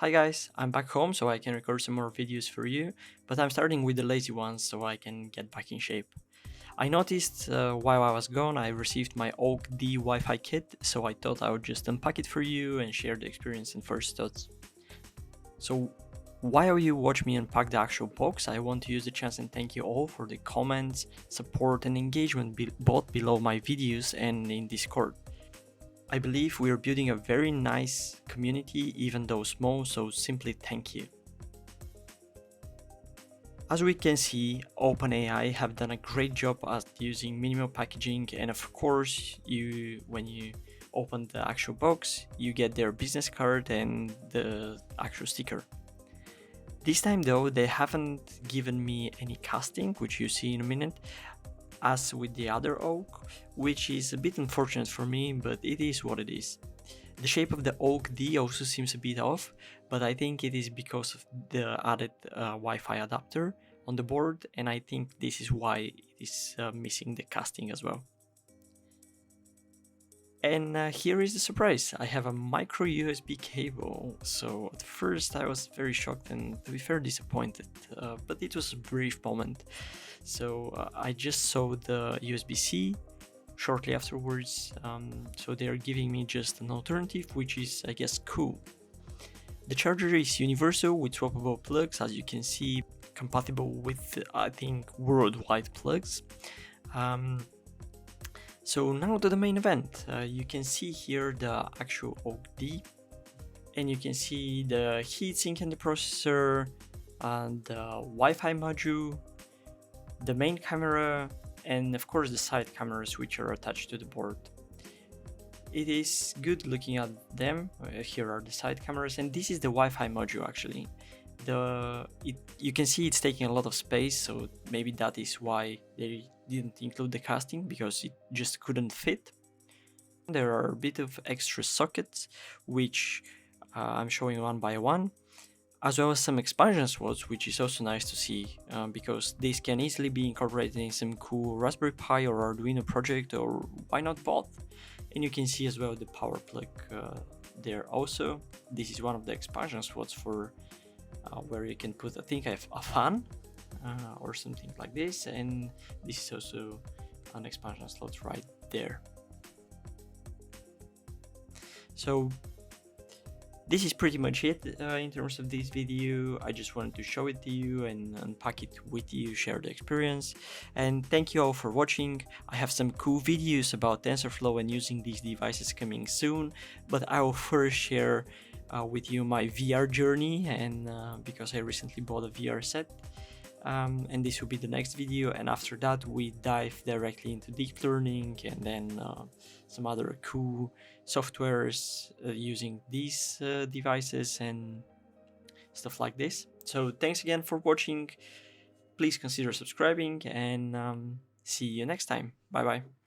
Hi guys, I'm back home so I can record some more videos for you, but I'm starting with the lazy ones so I can get back in shape. I noticed while I was gone I received my OAK-D Wi-Fi kit, so I thought I would just unpack it for you and share the experience and first thoughts. So while you watch me unpack the actual box, I want to use the chance and thank you all for the comments, support and engagement both below my videos and in Discord. I believe we are building a very nice community, even though small, so simply thank you. As we can see, OpenAI have done a great job at using minimal packaging, and of course, when you open the actual box, you get their business card and the actual sticker. This time though, they haven't given me any casting, which you see in a minute, as with the other oak, which is a bit unfortunate for me, but it is what it is. The shape of the OAK-D also seems a bit off, but I think it is because of the added Wi-Fi adapter on the board, and I think this is why it is missing the casting as well. And here is the surprise, I have a micro USB cable, so at first I was very shocked and to be fair disappointed, but it was a brief moment. So I just saw the USB-C shortly afterwards, so they are giving me just an alternative, which is I guess cool. The charger is universal with swappable plugs, as you can see, compatible with I think worldwide plugs. So now to the main event. You can see here the actual OAK-D, and you can see the heatsink in the processor, and the Wi-Fi module, the main camera, and of course the side cameras which are attached to the board. It is good looking at them. Here are the side cameras, and this is the Wi-Fi module actually. You can see it's taking a lot of space, so maybe that is why they didn't include the casting, because it just couldn't fit. There are a bit of extra sockets, which I'm showing one by one, as well as some expansion slots, which is also nice to see, because these can easily be incorporated in some cool Raspberry Pi or Arduino project, or why not both. And you can see as well the power plug there also. This is one of the expansion slots for where you can put, I think, a fan or something like this, and this is also an expansion slot right there. So this is pretty much it in terms of this video. I just wanted to show it to you and unpack it with you, share the experience, and thank you all for watching. I have some cool videos about TensorFlow and using these devices coming soon, but I will first share with you my VR journey, and because I recently bought a VR set. And this will be the next video, and after that we dive directly into deep learning and then some other cool softwares using these devices and stuff like this. So thanks again for watching, please consider subscribing, and see you next time. Bye bye.